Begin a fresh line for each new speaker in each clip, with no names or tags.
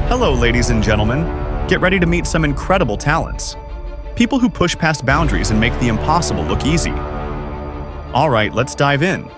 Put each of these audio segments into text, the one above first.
Hello, ladies and gentlemen. Get ready to meet some incredible talents. People who push past boundaries and make the impossible look easy. All right, let's dive in.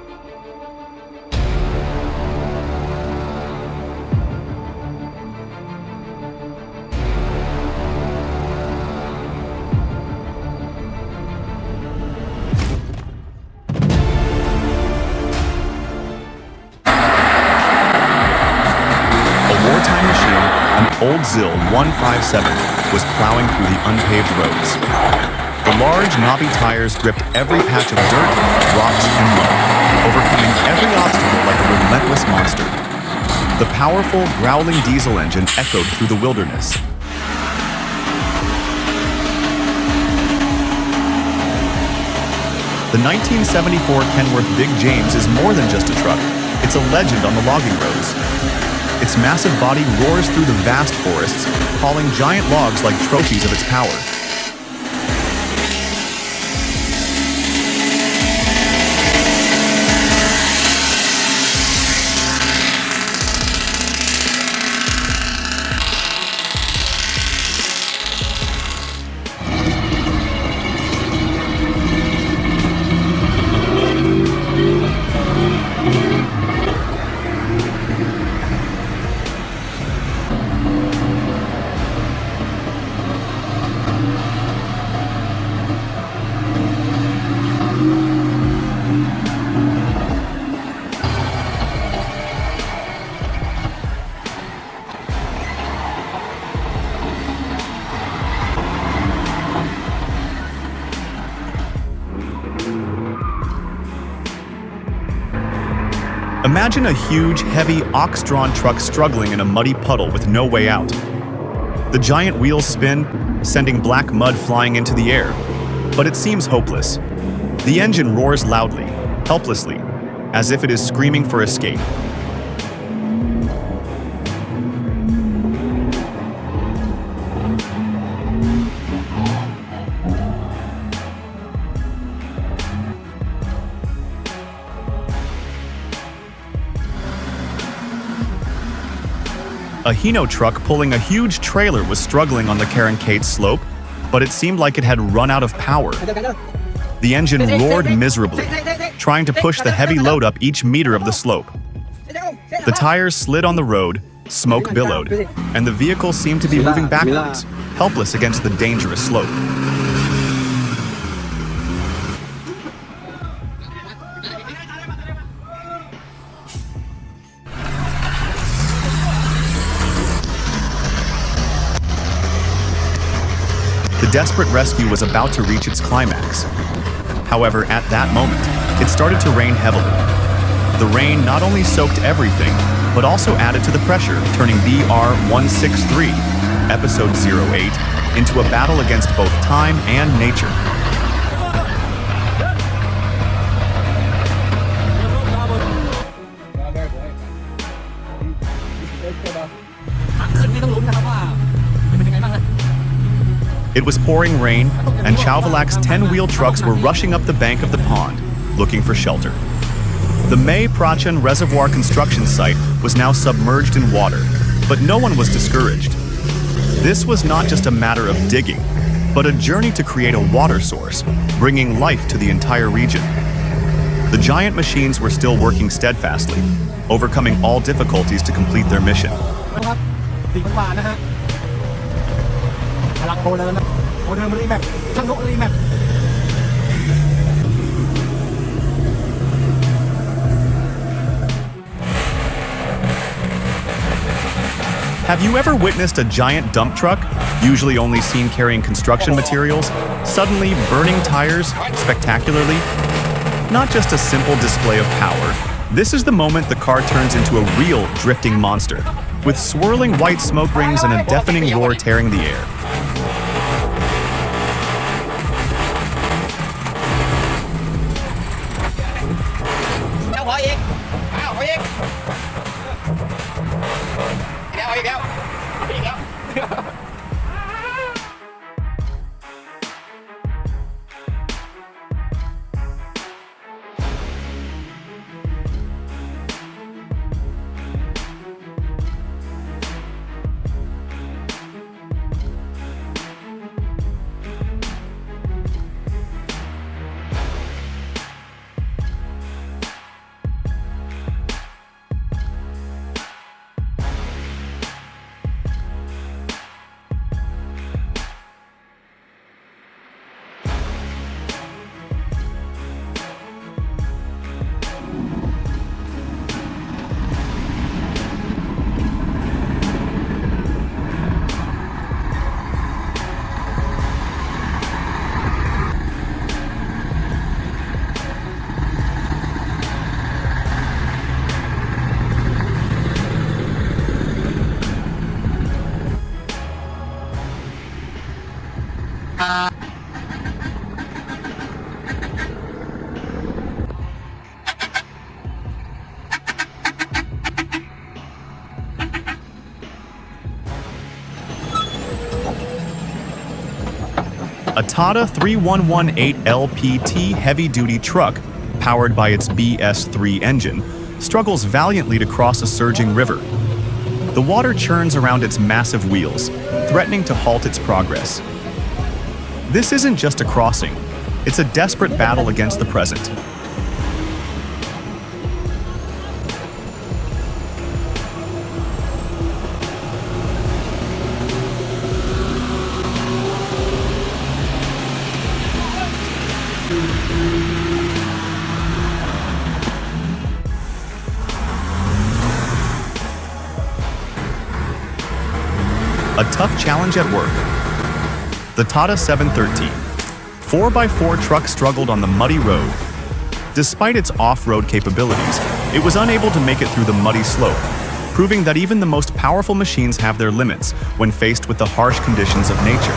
Wartime machine, an old ZIL 157, was plowing through the unpaved roads. The large, knobby tires gripped every patch of dirt, rocks, and mud, overcoming every obstacle like a relentless monster. The powerful, growling diesel engine echoed through the wilderness. The 1974 Kenworth Big James is more than just a truck. It's a legend on the logging roads. Its massive body roars through the vast forests, hauling giant logs like trophies of its power. Imagine a huge, heavy, ox-drawn truck struggling in a muddy puddle with no way out. The giant wheels spin, sending black mud flying into the air, but it seems hopeless. The engine roars loudly, helplessly, as if it is screaming for escape. A Hino truck pulling a huge trailer was struggling on the Carencade slope, but it seemed like it had run out of power. The engine roared miserably, trying to push the heavy load up each meter of the slope. The tires slid on the road, smoke billowed, and the vehicle seemed to be moving backwards, helpless against the dangerous slope. The desperate rescue was about to reach its climax. However, at that moment, it started to rain heavily. The rain not only soaked everything, but also added to the pressure, turning BR-163, Episode 08, into a battle against both time and nature. It was pouring rain, and Chauvelac's 10-wheel trucks were rushing up the bank of the pond, looking for shelter. The May Prachen Reservoir construction site was now submerged in water, but no one was discouraged. This was not just a matter of digging, but a journey to create a water source, bringing life to the entire region. The giant machines were still working steadfastly, overcoming all difficulties to complete their mission. Have you ever witnessed a giant dump truck, usually only seen carrying construction materials, suddenly burning tires spectacularly? Not just a simple display of power. This is the moment the car turns into a real drifting monster, with swirling white smoke rings and a deafening roar tearing the air. A Tata 3118 LPT heavy-duty truck, powered by its BS3 engine, struggles valiantly to cross a surging river. The water churns around its massive wheels, threatening to halt its progress. This isn't just a crossing, it's a desperate battle against the present. A tough challenge at work. The Tata 713. 4x4 truck struggled on the muddy road. Despite its off-road capabilities, it was unable to make it through the muddy slope, proving that even the most powerful machines have their limits when faced with the harsh conditions of nature.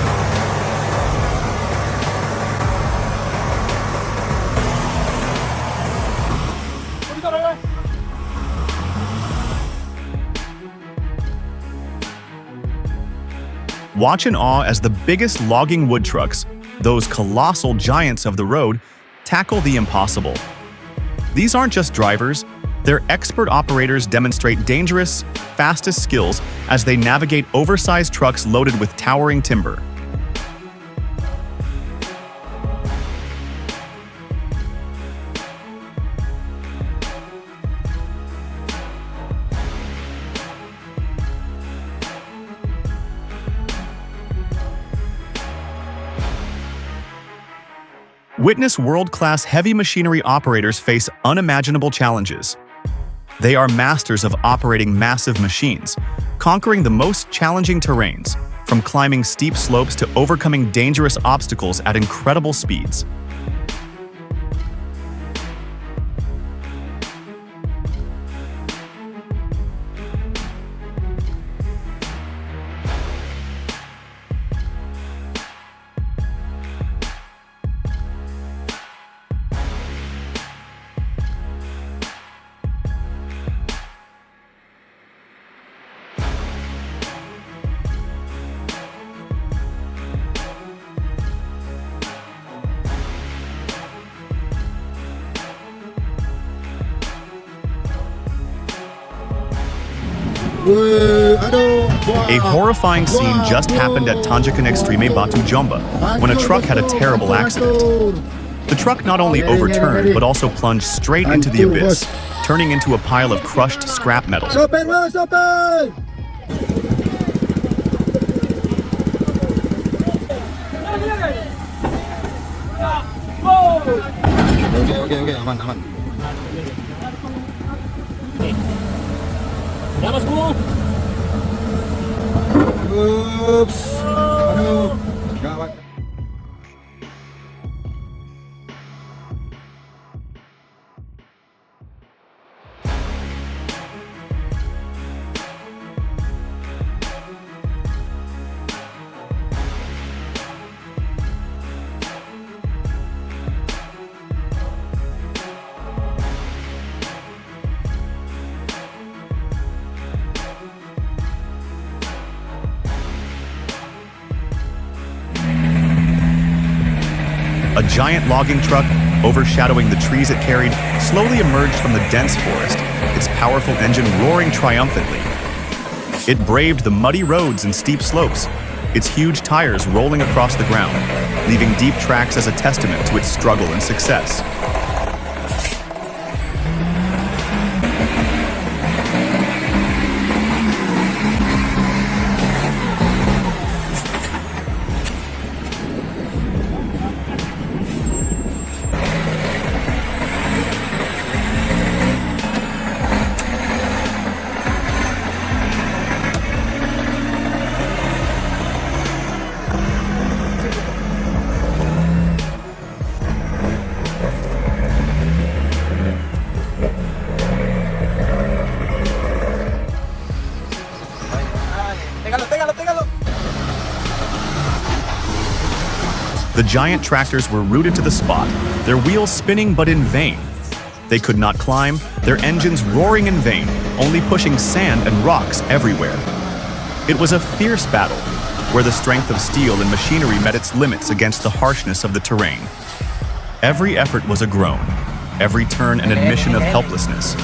Watch in awe as the biggest logging wood trucks, those colossal giants of the road, tackle the impossible. These aren't just drivers, their expert operators demonstrate dangerous, fastest skills as they navigate oversized trucks loaded with towering timber. Witness world-class heavy machinery operators face unimaginable challenges. They are masters of operating massive machines, conquering the most challenging terrains, from climbing steep slopes to overcoming dangerous obstacles at incredible speeds. A horrifying scene just happened at Tanjakan Extreme Batu Jomba when a truck had a terrible accident. The truck not only overturned but also plunged straight into the abyss, turning into a pile of crushed scrap metal.
Oke, aman.
Ya mas bro.
Ups. Aduh. Gawat.
A giant logging truck, overshadowing the trees it carried, slowly emerged from the dense forest, its powerful engine roaring triumphantly. It braved the muddy roads and steep slopes, its huge tires rolling across the ground, leaving deep tracks as a testament to its struggle and success. The giant tractors were rooted to the spot, their wheels spinning but in vain. They could not climb, their engines roaring in vain, only pushing sand and rocks everywhere. It was a fierce battle, where the strength of steel and machinery met its limits against the harshness of the terrain. Every effort was a groan, every turn an admission of helplessness.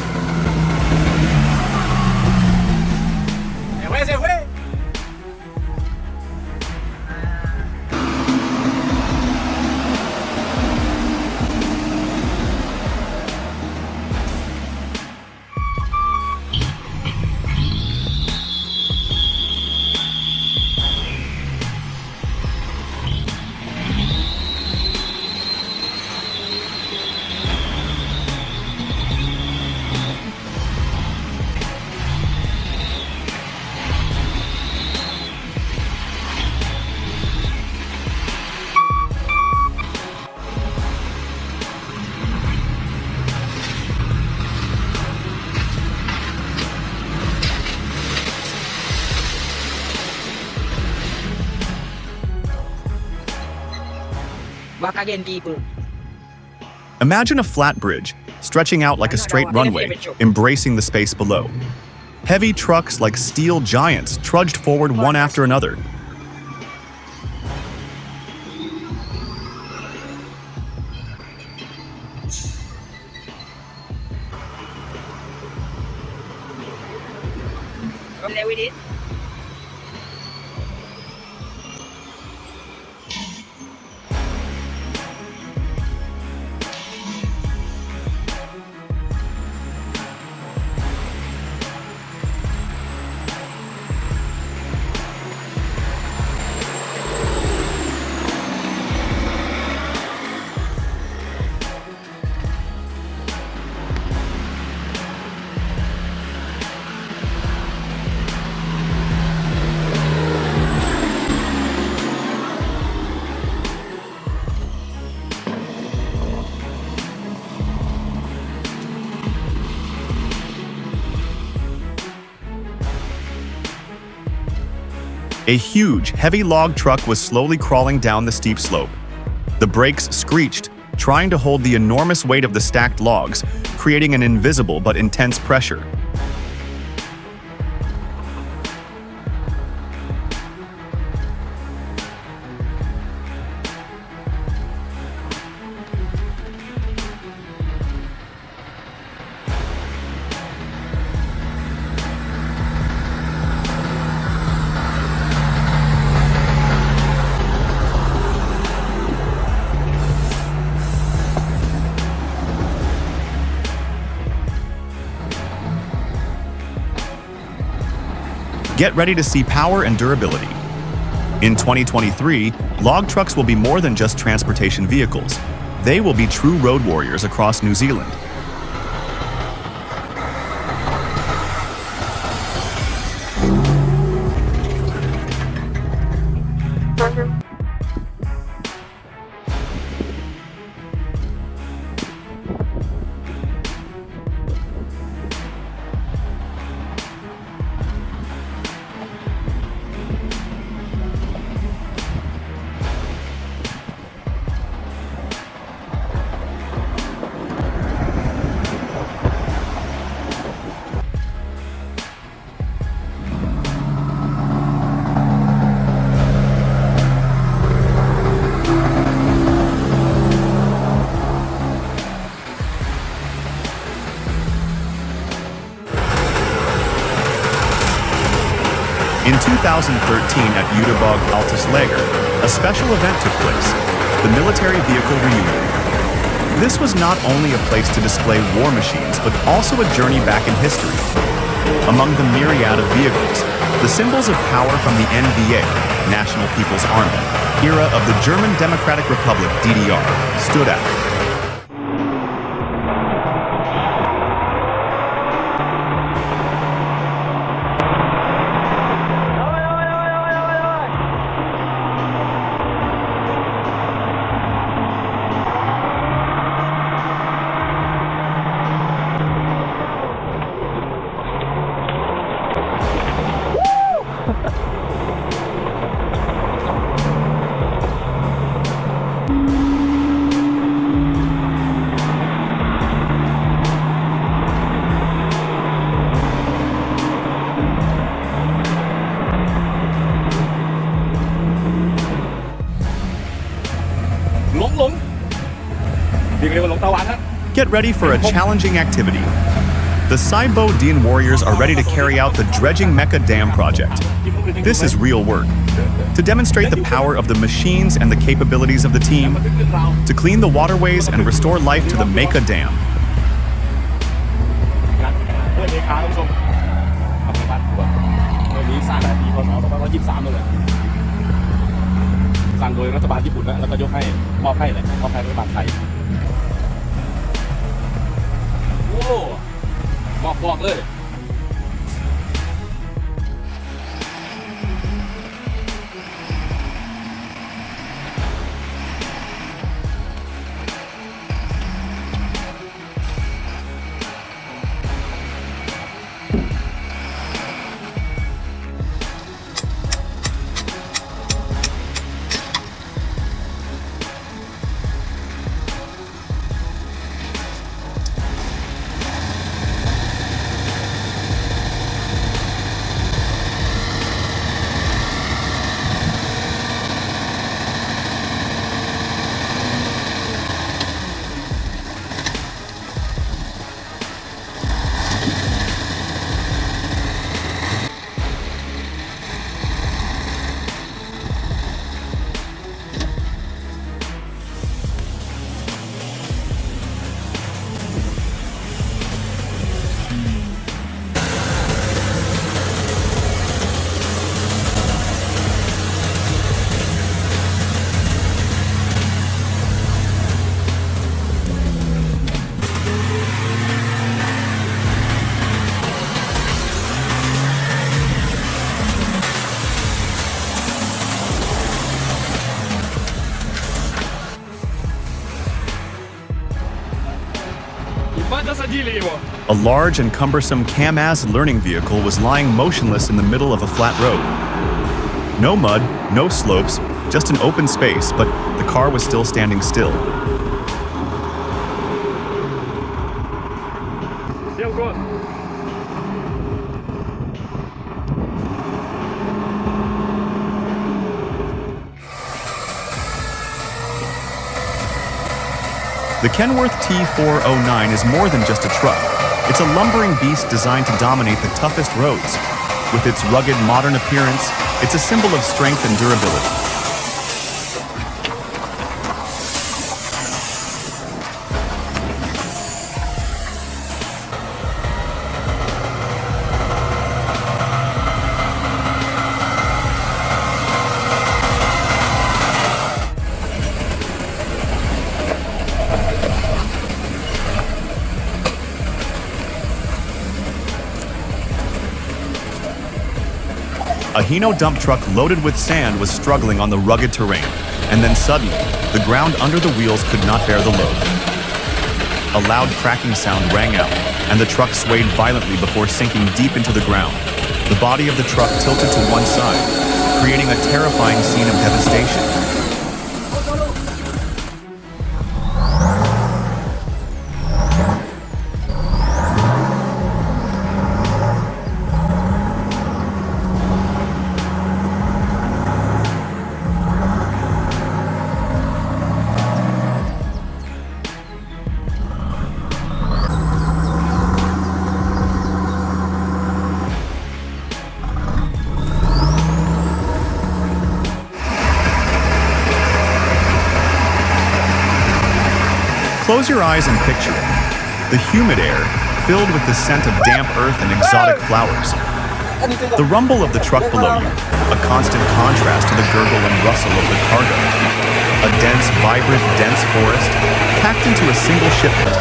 Imagine a flat bridge, stretching out like a straight runway, embracing the space below. Heavy trucks like steel giants trudged forward one after another. A huge, heavy log truck was slowly crawling down the steep slope. The brakes screeched, trying to hold the enormous weight of the stacked logs, creating an invisible but intense pressure. Get ready to see power and durability. In 2023, log trucks will be more than just transportation vehicles. They will be true road warriors across New Zealand. In 2013 at Uterbog Altuslager, a special event took place, the Military Vehicle Reunion. This was not only a place to display war machines, but also a journey back in history. Among the myriad of vehicles, the symbols of power from the NVA, National People's Army, era of the German Democratic Republic DDR, stood out. Get ready for a challenging activity. The Saibo Din warriors are ready to carry out the dredging Mecha Dam project. This is real work. To demonstrate the power of the machines and the capabilities of the team, to clean the waterways and restore life to the Mecha Dam.
สร้างแบบปีพ.ศ. 2523เลยสร้างโดยรัฐบาลญี่ปุ่นนะแล้วก็ยกให้มอบให้รัฐบาลไทยโอ้บอกเลย
A large and cumbersome Kamaz learning vehicle was lying motionless in the middle of a flat road. No mud, no slopes, just an open space, but the car was still standing still. The Kenworth T409 is more than just a truck. It's a lumbering beast designed to dominate the toughest roads. With its rugged, modern appearance, it's a symbol of strength and durability. A Hino dump truck loaded with sand was struggling on the rugged terrain, and then suddenly, the ground under the wheels could not bear the load. A loud cracking sound rang out, and the truck swayed violently before sinking deep into the ground. The body of the truck tilted to one side, creating a terrifying scene of devastation. Close your eyes and picture it. The humid air, filled with the scent of damp earth and exotic flowers. The rumble of the truck below you, a constant contrast to the gurgle and rustle of the cargo. A dense, vibrant, dense forest, packed into a single shipment.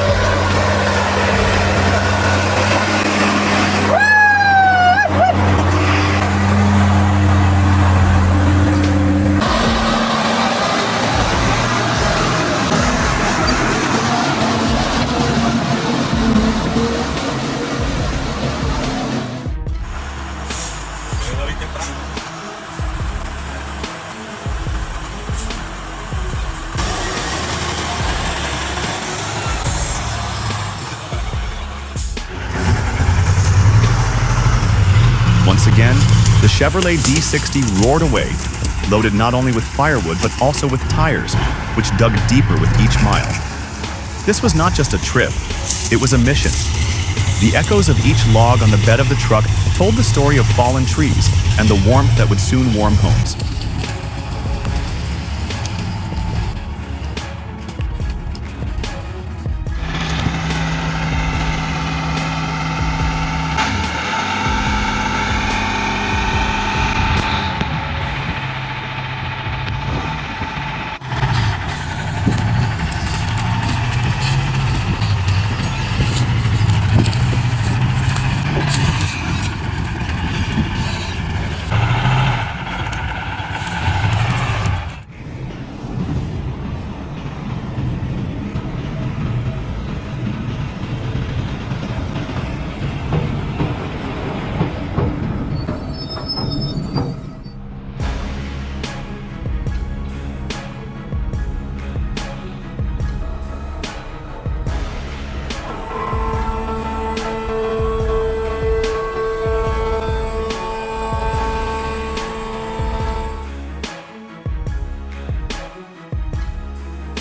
Once again, the Chevrolet D60 roared away, loaded not only with firewood but also with tires, which dug deeper with each mile. This was not just a trip, it was a mission. The echoes of each log on the bed of the truck told the story of fallen trees and the warmth that would soon warm homes.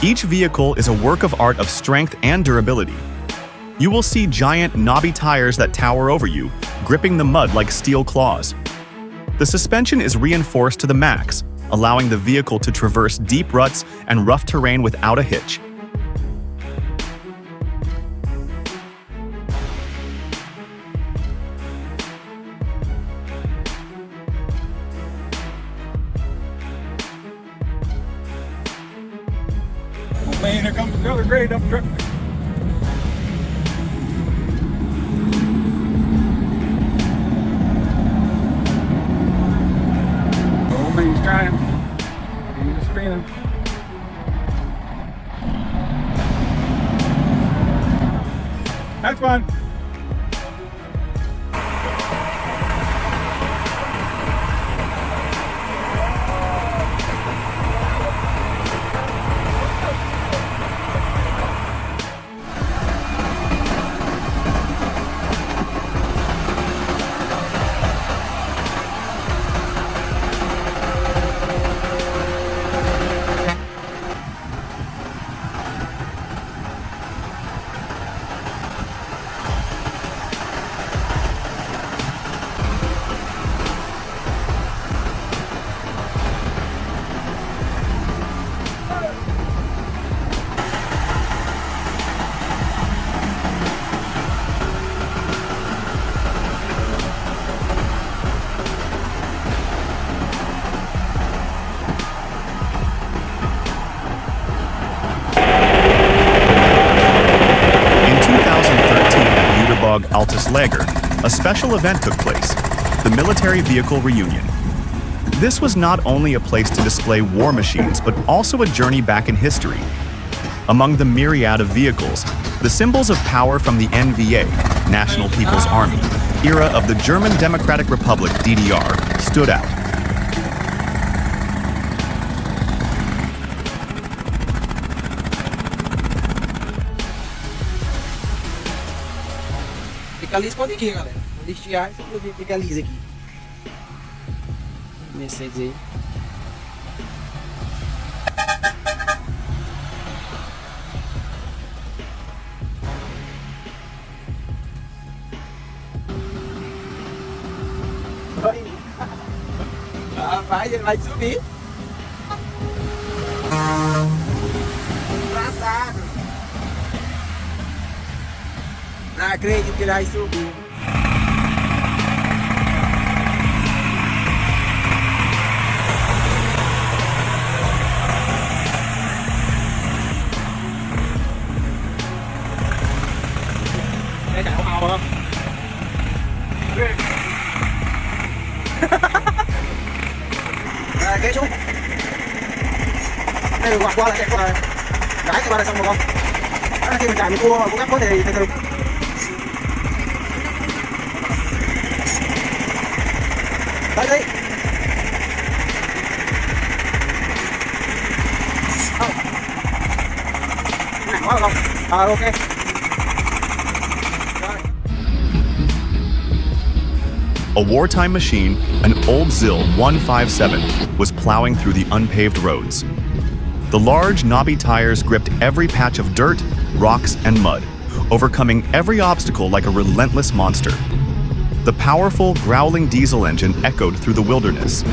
Each vehicle is a work of art of strength and durability. You will see giant, knobby tires that tower over you, gripping the mud like steel claws. The suspension is reinforced to the max, allowing the vehicle to traverse deep ruts and rough terrain without a hitch.
Man, here comes another grade up truck. Old man's trying. He's spinning. That's fun.
Altus Lager, a special event took place, the Military Vehicle Reunion. This was not only a place to display war machines, but also a journey back in history. Among the myriad of vehicles, the symbols of power from the NVA, National People's Army, era of the German Democratic Republic, DDR, stood out.
Vocalize pode ir aqui, galera. Vou listear e eu vocalize aqui. Comecei a dizer. Rapaz, ele vai subir. Engraçado. Não acredito que ele vai subir.
Nghe chạy ồn ào không?
Rồi, kế xuống. Đây, quạt qua lại chạy qua rồi. Gãi cho ba là xong rồi con. Đó, khi mình chạy mình cua mà cũng gấp có thì từ từ. Đấy, đấy. Nặng quá rồi không? Ok.
A wartime machine, an old ZIL 157, was plowing through the unpaved roads. The large, knobby tires gripped every patch of dirt, rocks, and mud, overcoming every obstacle like a relentless monster. The powerful, growling diesel engine echoed through the wilderness.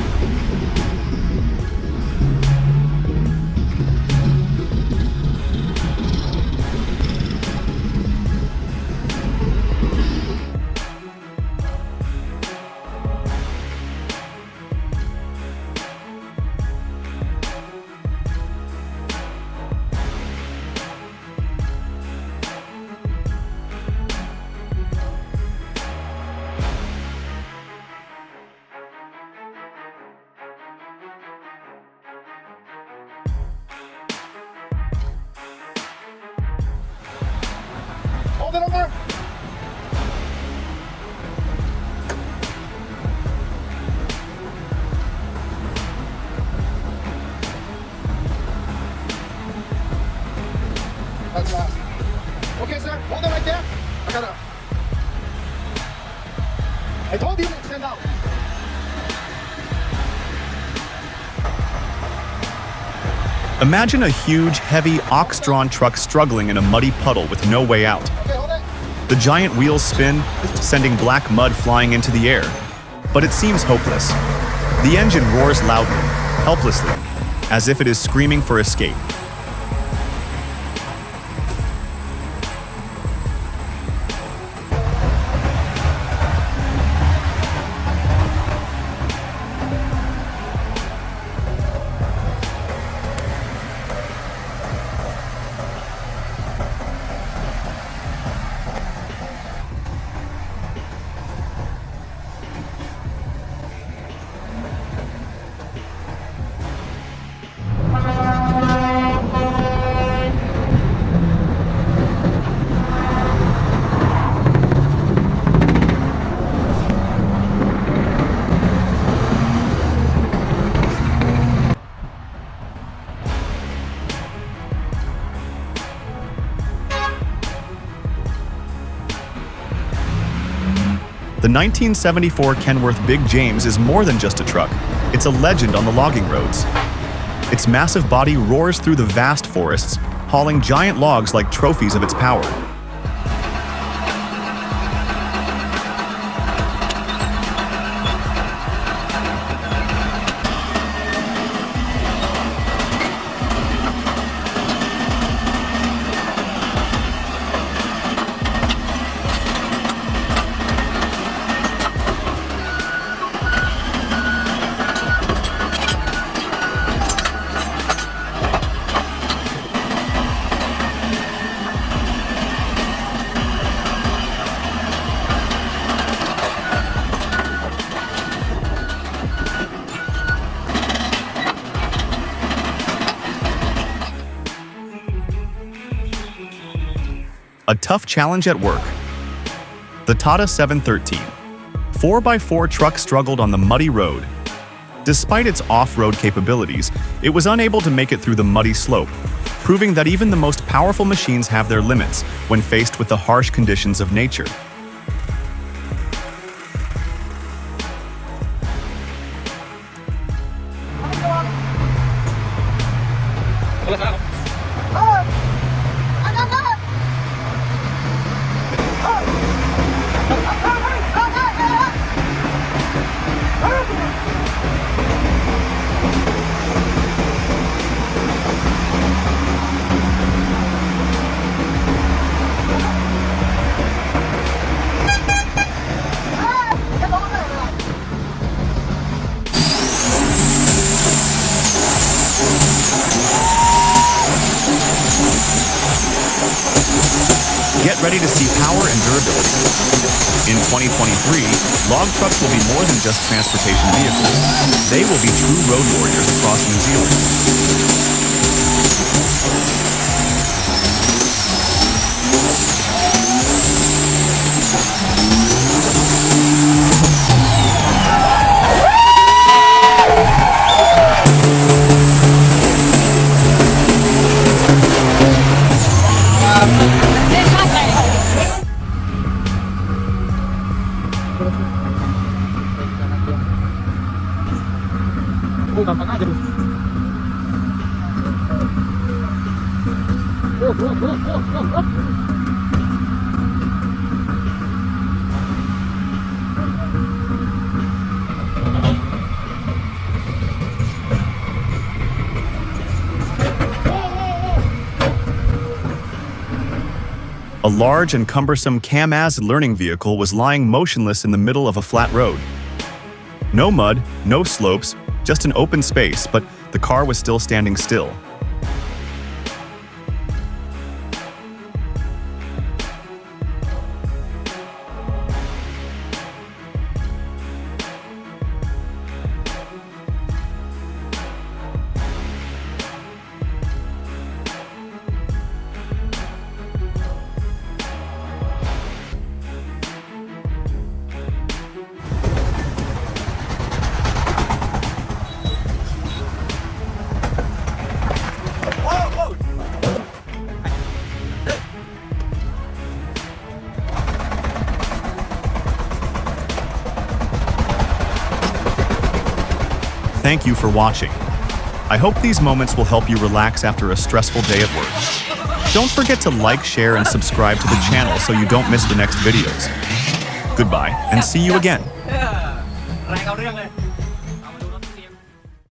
Hold it over. That's last. Okay, sir. Hold it right there. I gotta. I told you to extend out.
Imagine a huge, heavy, ox-drawn truck struggling in a muddy puddle with no way out.
Okay, hold it.
The giant wheels spin, sending black mud flying into the air. But it seems hopeless. The engine roars loudly, helplessly, as if it is screaming for escape. The 1974 Kenworth Big James is more than just a truck. It's a legend on the logging roads. Its massive body roars through the vast forests, hauling giant logs like trophies of its power. A tough challenge at work. The Tata 713. 4x4 truck struggled on the muddy road. Despite its off-road capabilities, it was unable to make it through the muddy slope, proving that even the most powerful machines have their limits when faced with the harsh conditions of nature. Get ready to see power and durability. In 2023, log trucks will be more than just transportation vehicles. They will be true road warriors across New Zealand.
Oh, gampang aja, Bu.
A large and cumbersome CAMAZ learning vehicle was lying motionless in the middle of a flat road. No mud, no slopes, just an open space, but the car was still standing still. Thank you for watching. I hope these moments will help you relax after a stressful day at work. Don't forget to like, share, and subscribe to the channel so you don't miss the next videos. Goodbye, and see you again.
แรงเอาเรื่องเลย